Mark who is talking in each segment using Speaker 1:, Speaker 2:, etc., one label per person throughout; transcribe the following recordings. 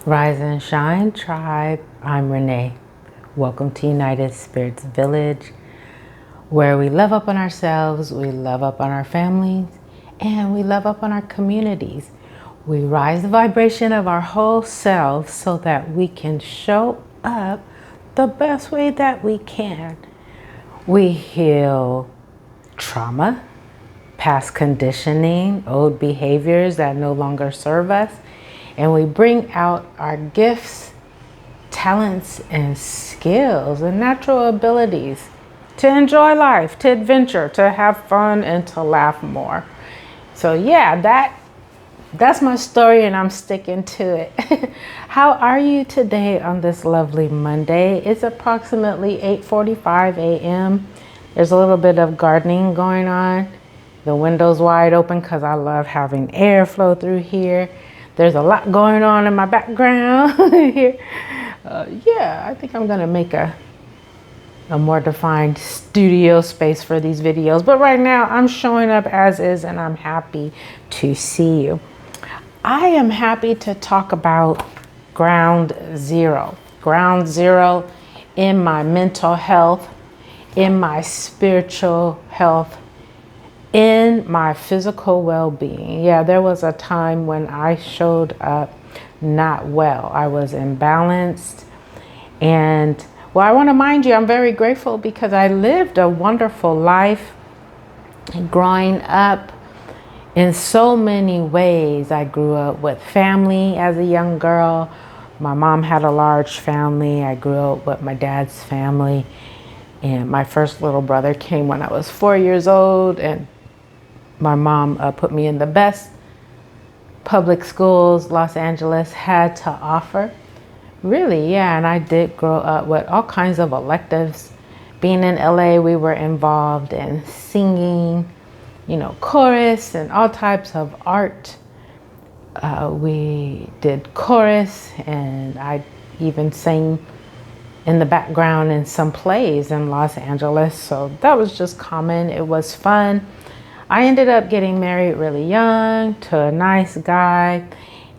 Speaker 1: Rise and shine, tribe. I'm Renee. Welcome to United Spirits Village, where we love up on ourselves, we love up on our families, and we love up on our communities. We rise the vibration of our whole selves so that we can show up the best way that we can. We heal trauma, past conditioning, old behaviors that no longer serve us, and we bring out our gifts, talents, and skills and natural abilities to enjoy life, to adventure, to have fun, and to laugh more. So yeah, that's my story, and I'm sticking to it. How are you today on this lovely Monday? It's approximately 8:45 a.m. There's a little bit of gardening going on. The window's wide open because I love having air flow through here. There's a lot going on in my background here. Yeah, I think I'm gonna make a more defined studio space for these videos. But right now I'm showing up as is, and I'm happy to see you. I am happy to talk about ground zero. Ground zero in my mental health, in my spiritual health, in my physical well-being. Yeah, there was a time when I showed up not well. I was imbalanced. And well, I want to mind you, I'm very grateful because I lived a wonderful life growing up in so many ways. I grew up with family as a young girl. My mom had a large family. I grew up with my dad's family. And my first little brother came when I was 4 years old. And my mom put me in the best public schools Los Angeles had to offer. Really, yeah, and I did grow up with all kinds of electives. Being in LA, we were involved in singing, chorus and all types of art. We did chorus, and I even sang in the background in some plays in Los Angeles. So that was just common. It was fun. I ended up getting married really young to a nice guy.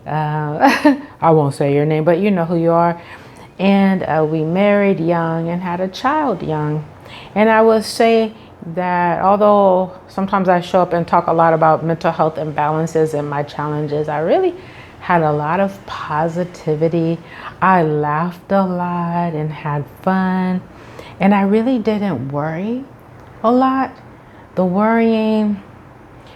Speaker 1: I won't say your name, but you know who you are. And we married young and had a child young. And I will say that although sometimes I show up and talk a lot about mental health imbalances and my challenges, I really had a lot of positivity. I laughed a lot and had fun. And I really didn't worry a lot. The worrying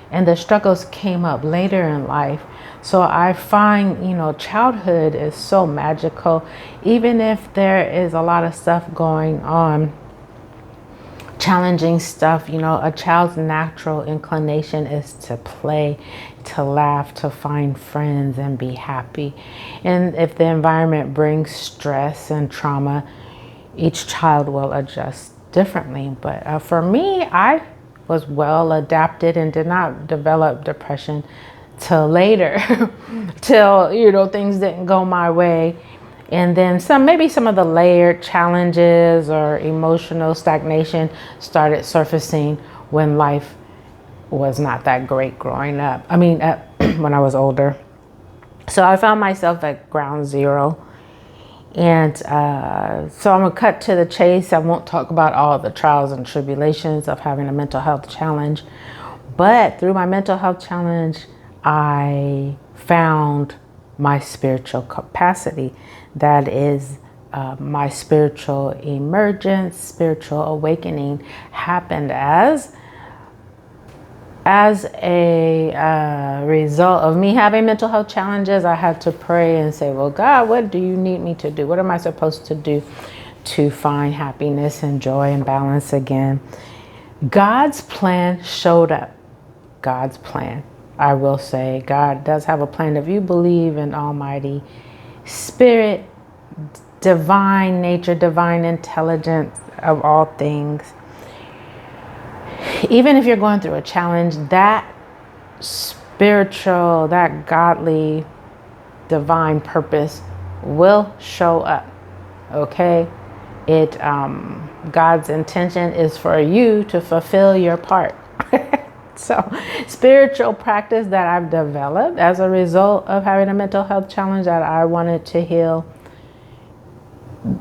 Speaker 1: and the struggles came up later in life. So I find, childhood is so magical. Even if there is a lot of stuff going on, challenging stuff, a child's natural inclination is to play, to laugh, to find friends and be happy. And if the environment brings stress and trauma, each child will adjust differently. But for me, I was well adapted and did not develop depression till later, till, things didn't go my way. And then maybe some of the layered challenges or emotional stagnation started surfacing when life was not that great growing up. I mean, when I was older. So I found myself at ground zero. And so I'm going to cut to the chase. I won't talk about all the trials and tribulations of having a mental health challenge. But through my mental health challenge, I found my spiritual capacity. That is, my spiritual emergence, spiritual awakening happened as a result of me having mental health challenges. I had to pray and say, well, God, what do you need me to do? What am I supposed to do to find happiness and joy and balance again? God's plan showed up. God's plan. I will say God does have a plan. If you believe in Almighty Spirit, divine nature, divine intelligence of all things, even if you're going through a challenge, that spiritual, that godly, divine purpose will show up. Okay? God's intention is for you to fulfill your part. So, spiritual practice that I've developed as a result of having a mental health challenge that I wanted to heal.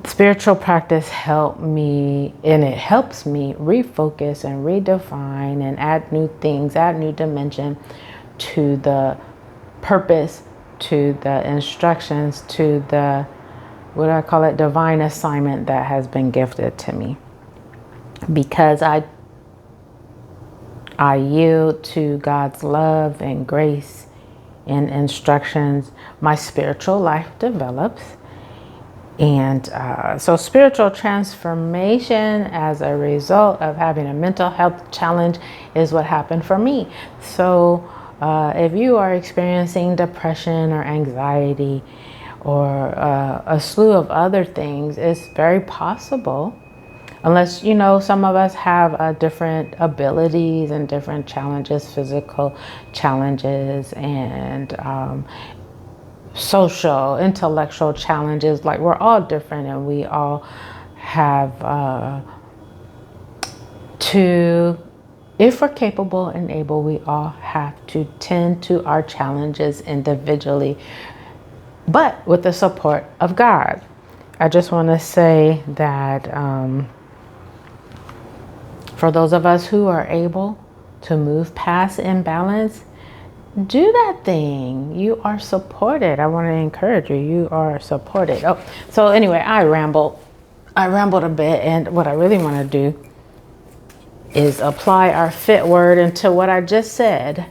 Speaker 1: Spiritual practice helped me, and it helps me refocus and redefine and add new things, add new dimension to the purpose, to the instructions, to the, what do I call it, divine assignment that has been gifted to me. Because I yield to God's love and grace and instructions, my spiritual life develops. And so spiritual transformation as a result of having a mental health challenge is what happened for me. So if you are experiencing depression or anxiety or a slew of other things, it's very possible, unless, you know, some of us have different abilities and different challenges, physical challenges and social, intellectual challenges. Like, we're all different, and we all have to, if we're capable and able, we all have to tend to our challenges individually, but with the support of God. I just want to say that for those of us who are able to move past imbalance, do that thing. You are supported. I want to encourage you. You are supported. Oh, so anyway, I rambled a bit, and what I really want to do is apply our fit word into what I just said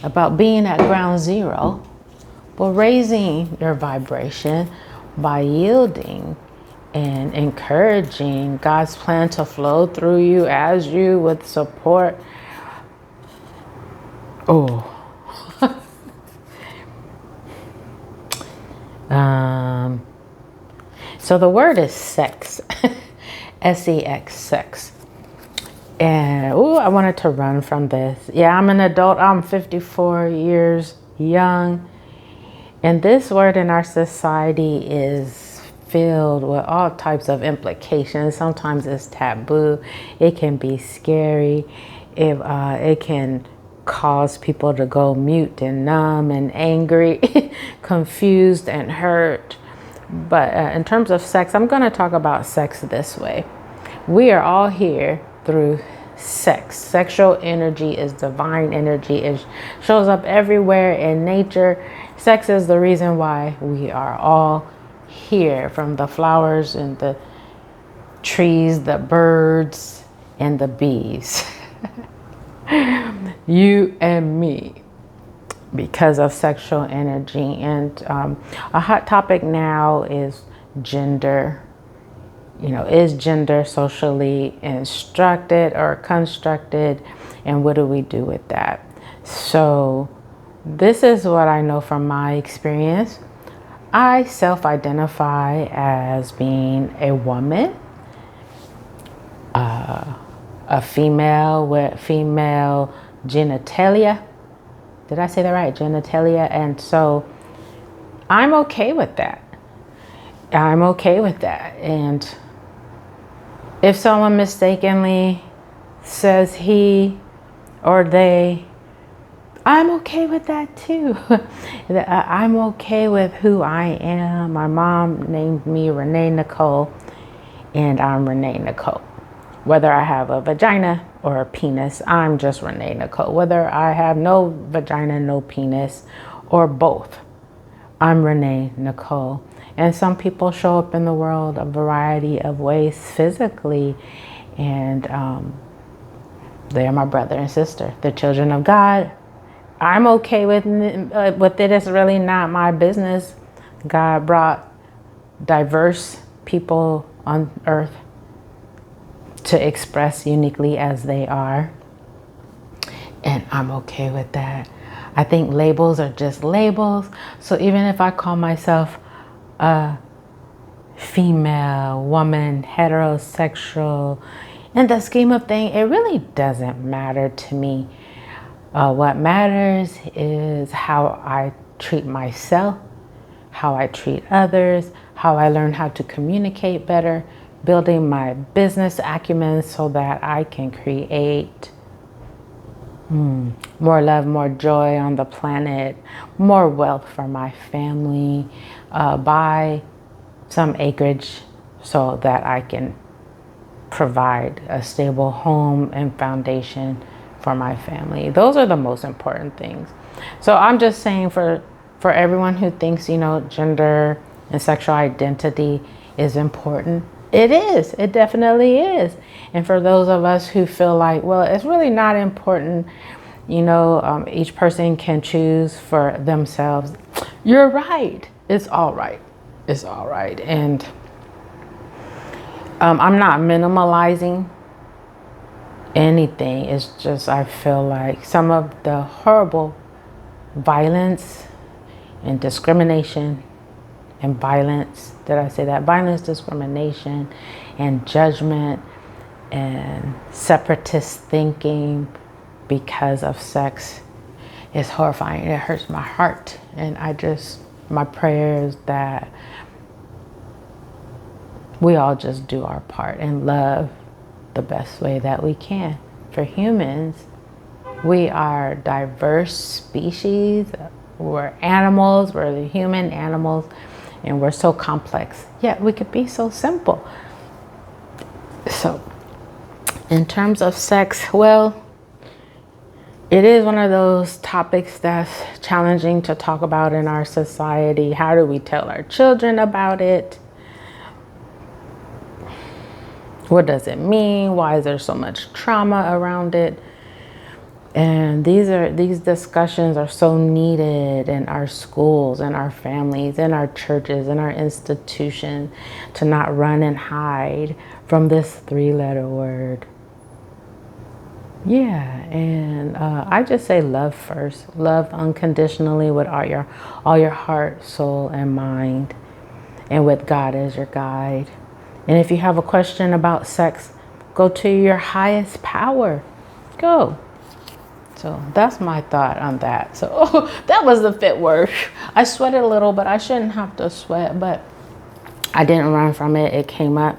Speaker 1: about being at ground zero, but raising your vibration by yielding and encouraging God's plan to flow through you as you with support. Oh. So the word is sex, S-E-X, sex. And I wanted to run from this. Yeah, I'm an adult. I'm 54 years young. And this word in our society is filled with all types of implications. Sometimes it's taboo. It can be scary. It can cause people to go mute and numb and angry, confused and hurt. But in terms of sex, I'm going to talk about sex this way. We are all here through sex. Sexual energy is divine energy. It shows up everywhere in nature. Sex is the reason why we are all here, from the flowers and the trees, the birds and the bees. You and me, because of sexual energy. And a hot topic now is gender. You know, is gender socially instructed or constructed, and what do we do with that? So this is what I know from my experience. I self-identify as being a woman, a female with female genitalia. Did I say that right? Genitalia. And so I'm okay with that. I'm okay with that. And if someone mistakenly says he or they, I'm okay with that too. I'm okay with who I am. My mom named me Renee Nicole, and I'm Renee Nicole. Whether I have a vagina or a penis, I'm just Renee Nicole. Whether I have no vagina, no penis, or both, I'm Renee Nicole. And some people show up in the world a variety of ways physically, and they are my brother and sister. They're children of God. I'm okay with it. It's really not my business. God brought diverse people on earth to express uniquely as they are, and I'm okay with that. I think labels are just labels. So even if I call myself a female, woman, heterosexual, in the scheme of things, it really doesn't matter to me. What matters is how I treat myself, how I treat others, how I learn how to communicate better, building my business acumen so that I can create More love, more joy on the planet, more wealth for my family, buy some acreage so that I can provide a stable home and foundation for my family. Those are the most important things. So I'm just saying for everyone who thinks, gender and sexual identity is important, it is. It definitely is. And for those of us who feel like, well, it's really not important, each person can choose for themselves. You're right. It's all right. It's all right. And I'm not minimalizing anything. It's just I feel like some of the horrible violence and discrimination and violence, did I say that? Violence, discrimination, and judgment and separatist thinking because of sex is horrifying. It hurts my heart. And my prayer is that we all just do our part and love the best way that we can. For humans, we are diverse species. We're animals, we're the human animals, and we're so complex. Yet we could be so simple. So, in terms of sex, well, it is one of those topics that's challenging to talk about in our society. How do we tell our children about it? What does it mean? Why is there so much trauma around it? And these discussions are so needed in our schools, in our families, in our churches, in our institutions, to not run and hide from this 3-letter word. Yeah, and I just say love first. Love unconditionally with all your heart, soul, and mind, and with God as your guide. And if you have a question about sex, go to your highest power. Go. So that's my thought on that. So that was the fit word. I sweated a little, but I shouldn't have to sweat. But I didn't run from it. It came up.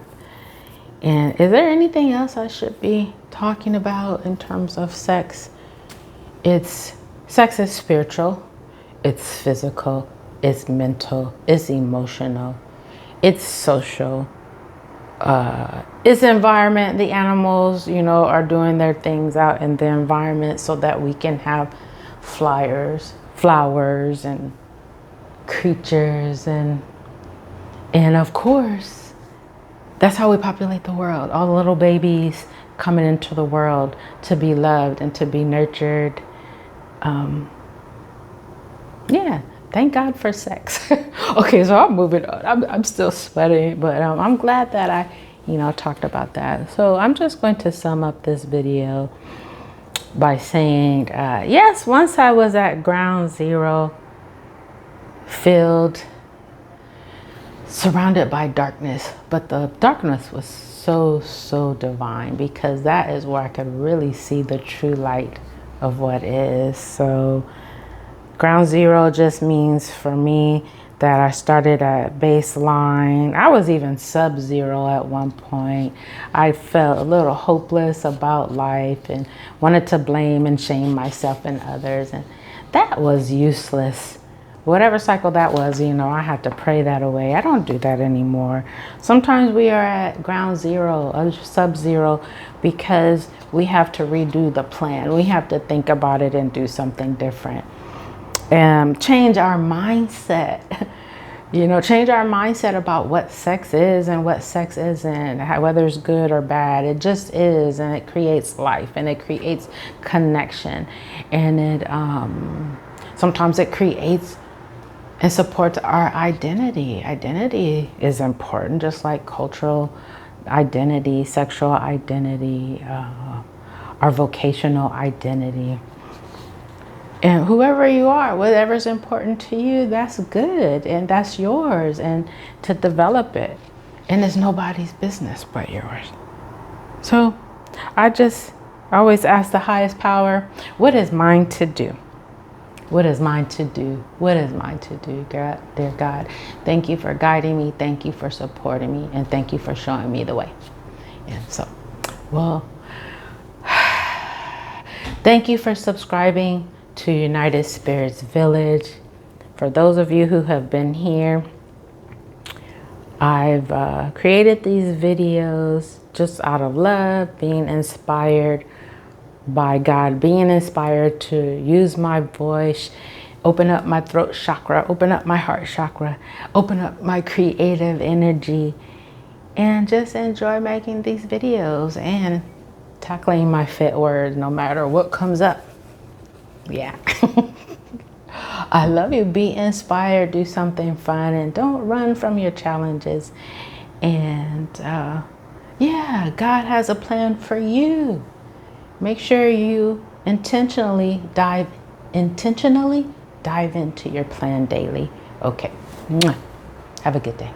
Speaker 1: And is there anything else I should be talking about in terms of sex? Sex is spiritual. It's physical. It's mental. It's emotional. It's social. It's environment. The animals, are doing their things out in the environment so that we can have flowers and creatures and of course, that's how we populate the world. All the little babies coming into the world to be loved and to be nurtured. Yeah. Thank God for sex. Okay, so I'm moving on. I'm still sweating, but I'm glad that I, talked about that. So I'm just going to sum up this video by saying, yes, once I was at ground zero, filled, surrounded by darkness, but the darkness was so divine, because that is where I could really see the true light of what is. So ground zero just means for me that I started at baseline. I was even sub-zero at one point. I felt a little hopeless about life and wanted to blame and shame myself and others. And that was useless. Whatever cycle that was, I had to pray that away. I don't do that anymore. Sometimes we are at ground zero, sub-zero, because we have to redo the plan. We have to think about it and do something different. Change our mindset, change our mindset about what sex is and what sex isn't, whether it's good or bad. It just is, and it creates life and it creates connection, and it sometimes it creates and supports our identity. Identity is important, just like cultural identity, sexual identity, our vocational identity. And whoever you are, whatever's important to you, that's good and that's yours, and to develop it. And it's nobody's business but yours. So I always ask the highest power, what is mine to do? What is mine to do? What is mine to do, God, dear God? Thank you for guiding me. Thank you for supporting me. And thank you for showing me the way. And so, well, Thank you for subscribing to United Spirits Village. For those of you who have been here, I've created these videos just out of love, being inspired by God, being inspired to use my voice, open up my throat chakra, open up my heart chakra, open up my creative energy, and just enjoy making these videos and tackling my fit words no matter what comes up. Yeah. I love you. Be inspired. Do something fun and don't run from your challenges. And yeah, God has a plan for you. Make sure you intentionally dive into your plan daily. Okay. Mwah. Have a good day.